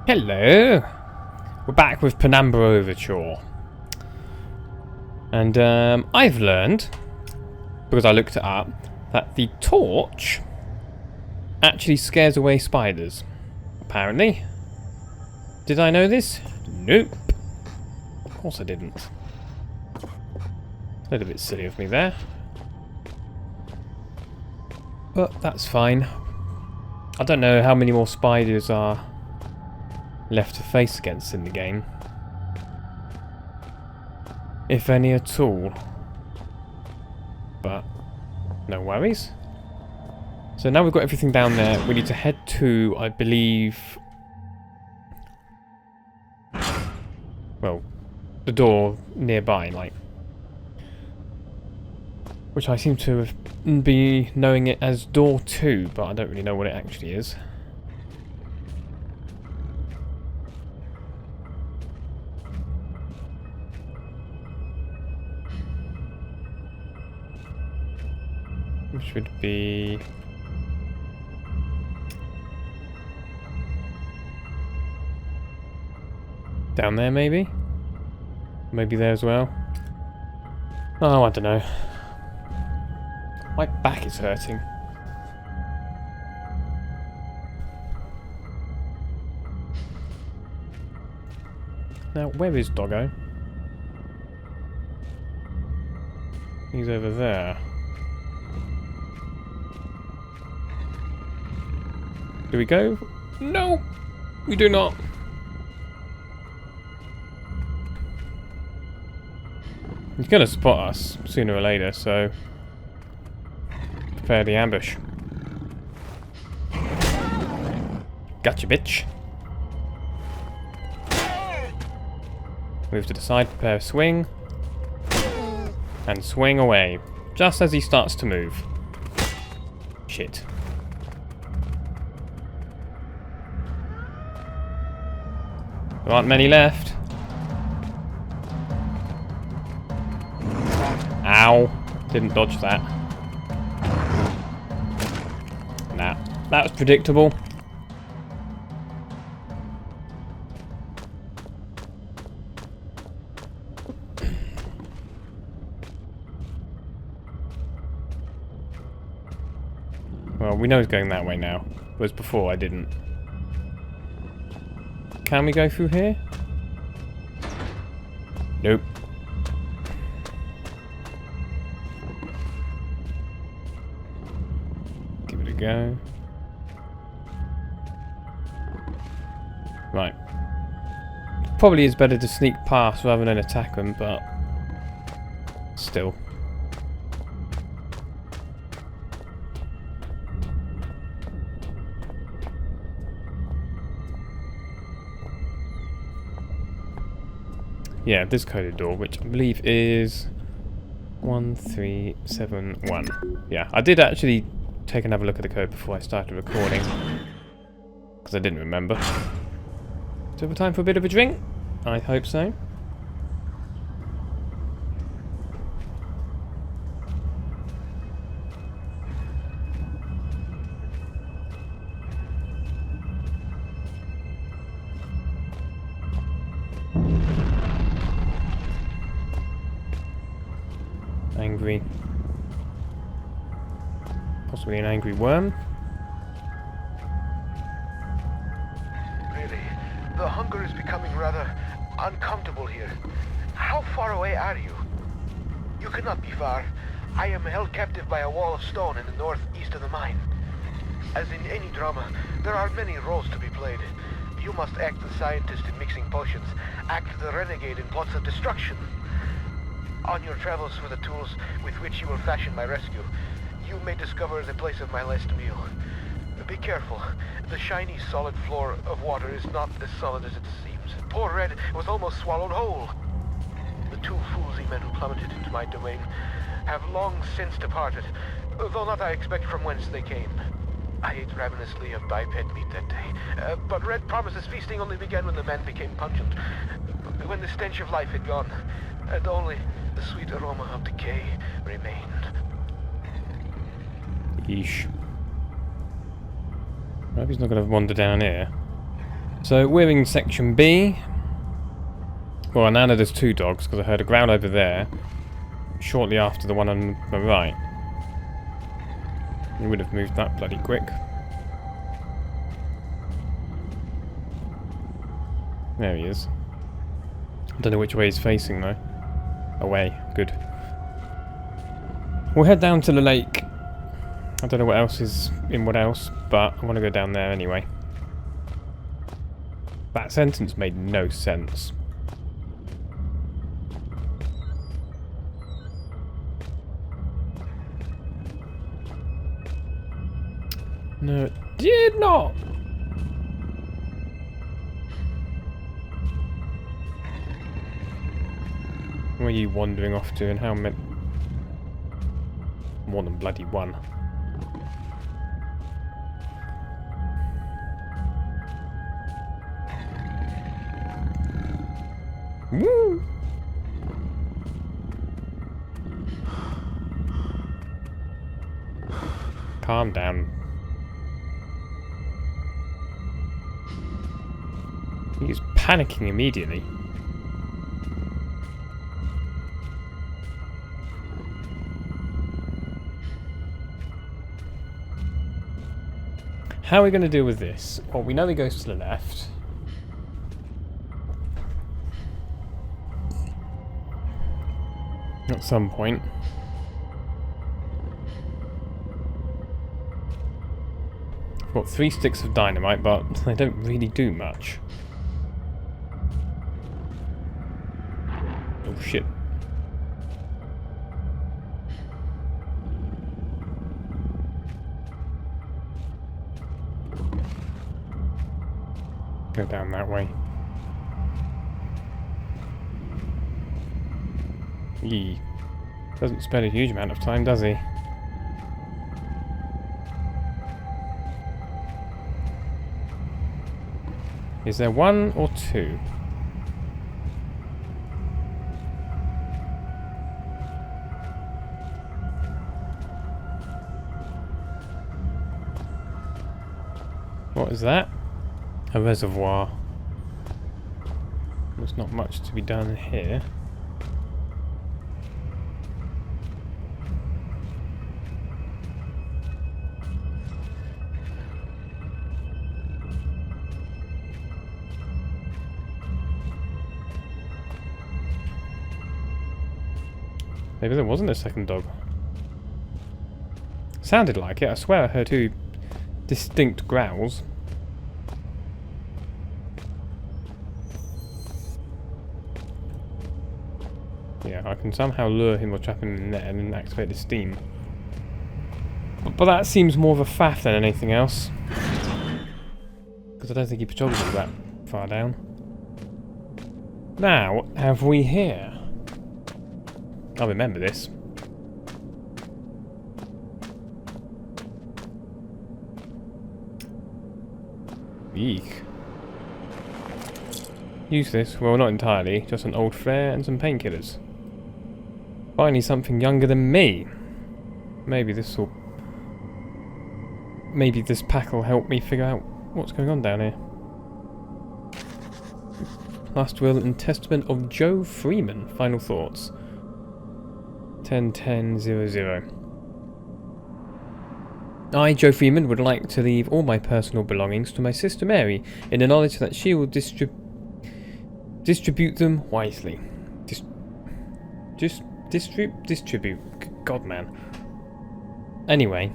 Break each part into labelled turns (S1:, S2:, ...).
S1: Hello! We're back with Penumbra Overture. And I've learned, because I looked it up, that the torch actually scares away spiders. Apparently. Did I know this? Nope. Of course I didn't. A little bit silly of me there. But that's fine. I don't know how many more spiders are left to face against in the game. If any at all. But no worries. So now we've got everything down there, we need to head to, I believe, well, the door nearby, like, which I seem to be knowing it as door 2, but I don't really know what it actually is. Which would be down there, maybe? Maybe there as well. Oh, I don't know. My back is hurting. Now, where is Doggo? He's over there. Do we go? No! We do not. He's gonna spot us sooner or later, so prepare the ambush. Gotcha, bitch. Move to the side, prepare a swing. And swing away. Just as he starts to move. Shit. There aren't many left. Ow. Didn't dodge that. Nah. That was predictable. Well, we know he's going that way now. Whereas before I didn't. Can we go through here? Nope. Give it a go. Right. Probably is better to sneak past rather than attack them, but still. Yeah, this coded door, which I believe is 1371. Yeah, I did actually take another look at the code before I started recording, because I didn't remember. Do we have time for a bit of a drink? I hope so. Angry. Possibly an angry worm.
S2: Really, the hunger is becoming rather uncomfortable here. How far away are you? You cannot be far. I am held captive by a wall of stone in the northeast of the mine. As in any drama, there are many roles to be played. You must act the scientist in mixing potions, act the renegade in plots of destruction. On your travels for the tools with which you will fashion my rescue, you may discover the place of my last meal. Be careful. The shiny, solid floor of water is not as solid as it seems. Poor Red was almost swallowed whole. The 2 foolsy men who plummeted into my domain have long since departed, though not I expect from whence they came. I ate ravenously of biped meat that day, but Red promises feasting only began when the man became pungent, when the stench of life had gone, and only the sweet aroma of decay remained.
S1: Yeesh. I hope he's not going to wander down here. So we're in section B. Well, now there's two dogs because I heard a growl over there shortly after the one on the right. He would have moved that bloody quick. There he is. I don't know which way he's facing though. Away. Good. We'll head down to the lake. I don't know what else is in what else, but I want to go down there anyway. That sentence made no sense. No, it did not! Where are you wandering off to and how many? More than bloody one. Woo! Calm down. He's panicking immediately. How are we going to deal with this? Well, we know he goes to the left. At some point. I've got 3 sticks of dynamite, but they don't really do much. Oh shit. Go down that way. He doesn't spend a huge amount of time, does he? Is there 1 or 2? What is that? A reservoir. There's not much to be done here. Maybe there wasn't a second dog. Sounded like it. I swear I heard 2 distinct growls. Yeah, I can somehow lure him or trap him in the net and then activate the steam. But that seems more of a faff than anything else. Because I don't think he patrols that far down. Now, what have we here? I'll remember this. Eek. Use this. Well, not entirely. Just an old flare and some painkillers. Finally something younger than me. Maybe this pack will help me figure out what's going on down here. Last Will and Testament of Joe Freeman. Final thoughts. 10-10-0-0. I, Joe Freeman, would like to leave all my personal belongings to my sister Mary, in the knowledge that she will distribute them wisely. Distribute. God, man. Anyway,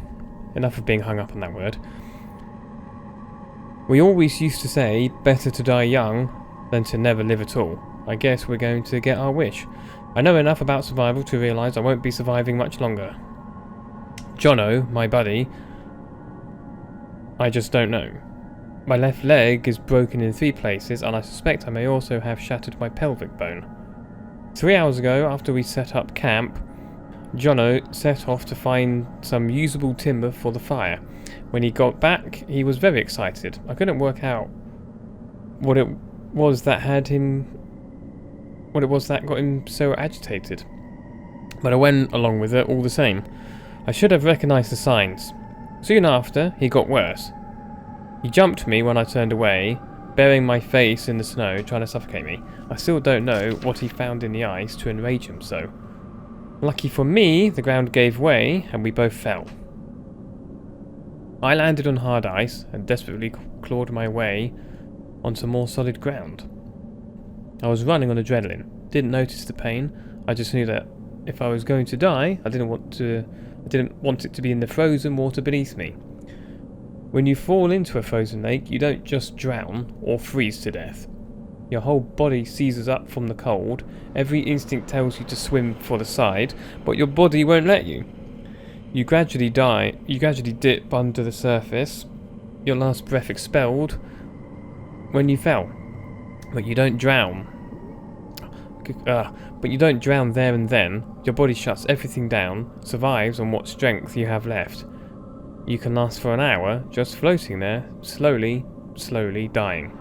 S1: enough of being hung up on that word. We always used to say, better to die young than to never live at all. I guess we're going to get our wish. I know enough about survival to realise I won't be surviving much longer. Jono, my buddy, I just don't know. My left leg is broken in 3 places, and I suspect I may also have shattered my pelvic bone. 3 hours ago, after we set up camp, Jono set off to find some usable timber for the fire. When he got back, he was very excited. I couldn't work out what it was that got him so agitated. But I went along with it all the same. I should have recognised the signs. Soon after, he got worse. He jumped me when I turned away, burying my face in the snow, trying to suffocate me. I still don't know what he found in the ice to enrage him so. Lucky for me, the ground gave way and we both fell. I landed on hard ice and desperately clawed my way onto more solid ground. I was running on adrenaline. Didn't notice the pain. I just knew that if I was going to die, I didn't want it to be in the frozen water beneath me. When you fall into a frozen lake, you don't just drown or freeze to death. Your whole body seizes up from the cold. Every instinct tells you to swim for the side, but your body won't let you. You gradually dip under the surface, your last breath expelled when you fell. But you don't drown. But you don't drown there and then. Your body shuts everything down, survives on what strength you have left. You can last for an hour just floating there, slowly dying.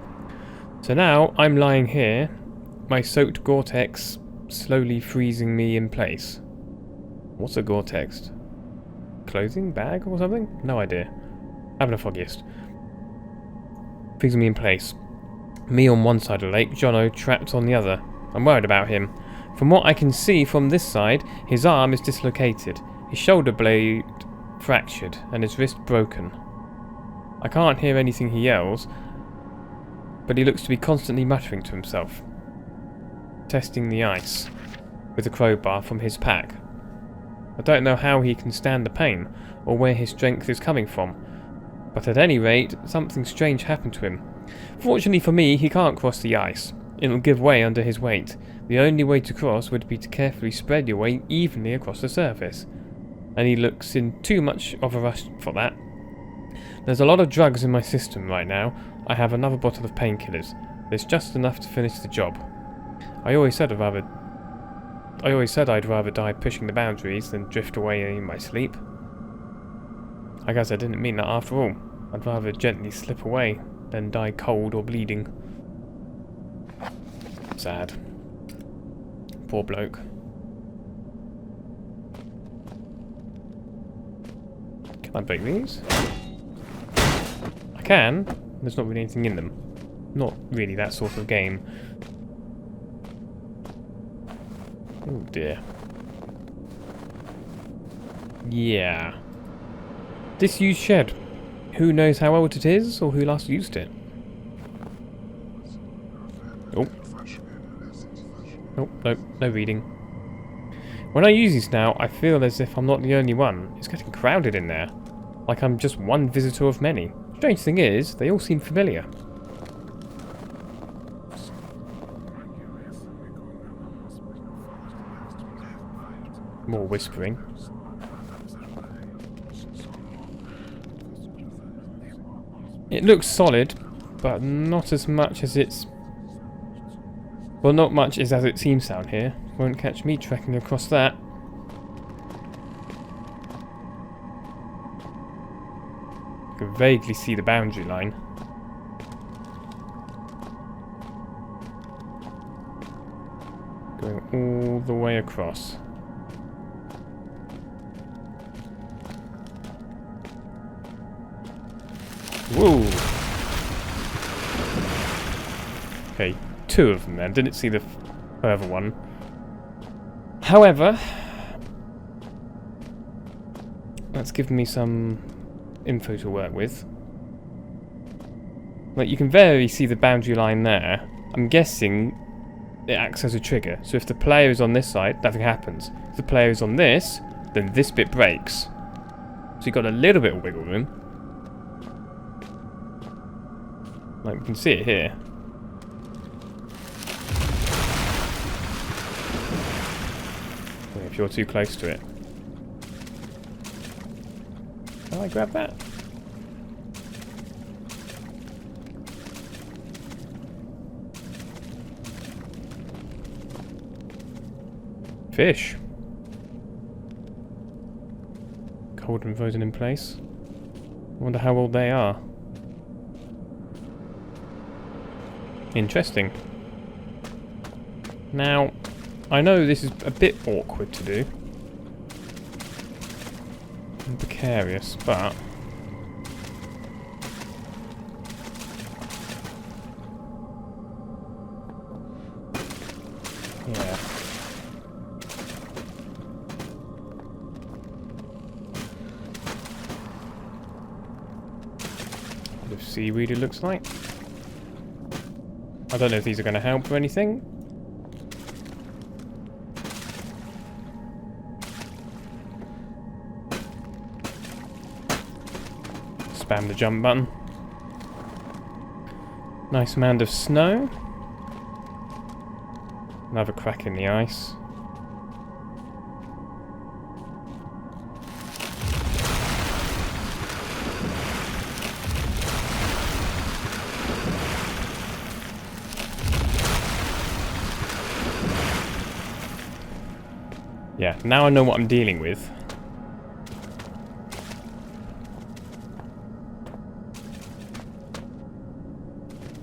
S1: So now I'm lying here, my soaked Gore-Tex slowly freezing me in place. What's a Gore-Tex? Clothing bag or something? No idea. Having a foggiest. Freezing me in place. Me on one side of the lake, Jono trapped on the other. I'm worried about him. From what I can see from this side, his arm is dislocated, his shoulder blade fractured, and his wrist broken. I can't hear anything he yells, but he looks to be constantly muttering to himself. Testing the ice with a crowbar from his pack. I don't know how he can stand the pain, or where his strength is coming from, but at any rate, something strange happened to him. Fortunately for me, he can't cross the ice. It'll give way under his weight. The only way to cross would be to carefully spread your weight evenly across the surface. And he looks in too much of a rush for that. There's a lot of drugs in my system right now. I have another bottle of painkillers. There's just enough to finish the job. I always said I'd rather die pushing the boundaries than drift away in my sleep. I guess I didn't mean that after all. I'd rather gently slip away than die cold or bleeding. Sad. Poor bloke. Can I break these? I can. There's not really anything in them. Not really that sort of game. Oh dear. Yeah. Disused shed. Who knows how old it is or who last used it? Oh. Oh, no reading. When I use these now, I feel as if I'm not the only one. It's getting crowded in there. Like I'm just one visitor of many. Strange thing is, they all seem familiar. More whispering. It looks solid, but not as much as it's... Well, not much as it seems down here. Won't catch me trekking across that. I can vaguely see the boundary line. Going all the way across. Whoa! Okay, two of them then. Didn't see the other one. However, that's given me some info to work with. Like, you can very see the boundary line there. I'm guessing it acts as a trigger. So if the player is on this side, nothing happens. If the player is on this, then this bit breaks. So you've got a little bit of wiggle room. Like, we can see it here. If you're too close to it. Can I grab that? Fish. Cold and frozen in place. I wonder how old they are. Interesting. Now, I know this is a bit awkward to do. And precarious, but... Yeah. Bit of seaweed, it looks like. I don't know if these are going to help or anything. Spam the jump button. Nice amount of snow. Another crack in the ice. Yeah, now I know what I'm dealing with.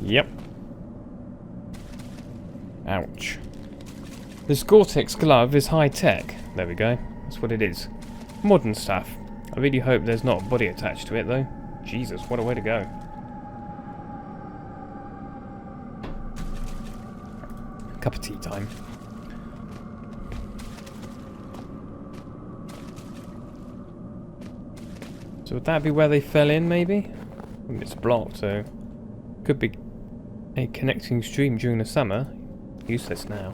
S1: Yep. Ouch. This Gore-Tex glove is high-tech. There we go. That's what it is. Modern stuff. I really hope there's not a body attached to it, though. Jesus, what a way to go. Cup of tea time. So would that be where they fell in, maybe? I mean, it's blocked, so... Could be a connecting stream during the summer. Useless now.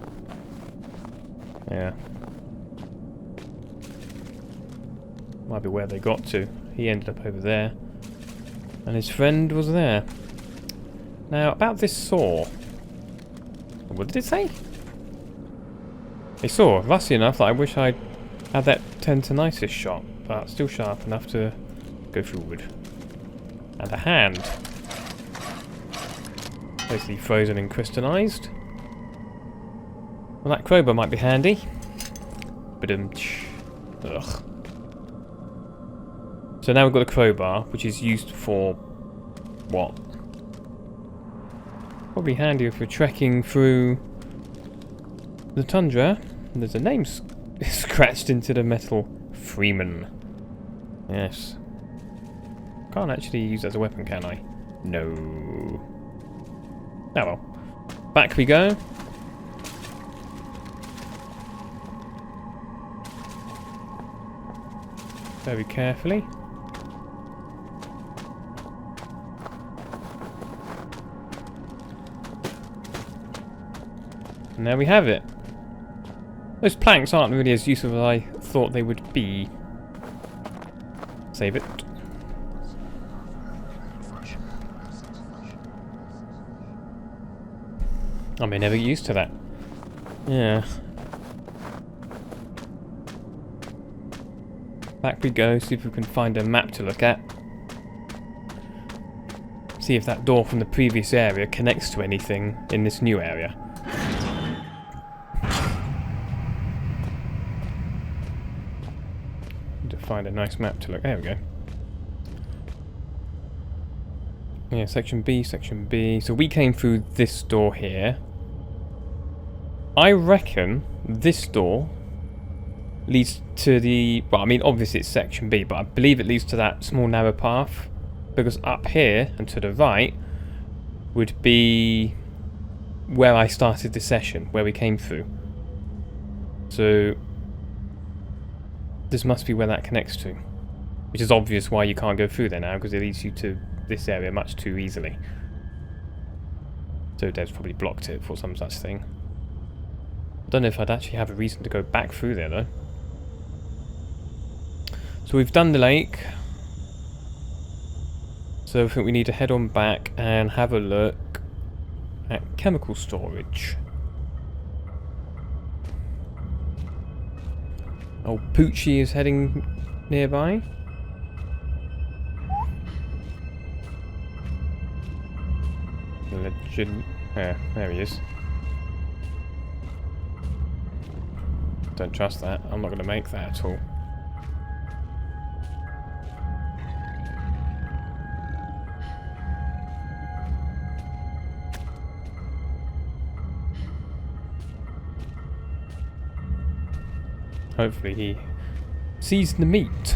S1: Yeah. Might be where they got to. He ended up over there. And his friend was there. Now, about this saw. What did it say? A saw. Rusty enough that I wish I'd had that tendonitis shot. But still sharp enough to go forward. And a hand. Basically frozen and crystallized. Well, that crowbar might be handy. But ugh. So now we've got a crowbar, which is used for what? Probably handy if you're trekking through the tundra. And there's a name scratched into the metal. Freeman. Yes. Can't actually use it as a weapon, can I? No. Oh well. Back we go. Very carefully. And there we have it. Those planks aren't really as useful as I thought they would be. Save it. I may never get used to that. Yeah. Back we go, see if we can find a map to look at. See if that door from the previous area connects to anything in this new area. Need to find a nice map to look. There we go. Yeah, section B, section B. So we came through this door here. I reckon this door leads to the... Well, I mean, obviously it's section B, but I believe it leads to that small narrow path. Because up here and to the right would be where I started the session, where we came through. So this must be where that connects to. Which is obvious why you can't go through there now, because it leads you to this area much too easily. So Dev's probably blocked it for some such thing. I don't know if I'd actually have a reason to go back through there though. So we've done the lake. So I think we need to head on back and have a look at chemical storage. Old Poochie is heading nearby. Legend. Yeah, there he is. Don't trust that. I'm not going to make that at all. Hopefully he sees the meat.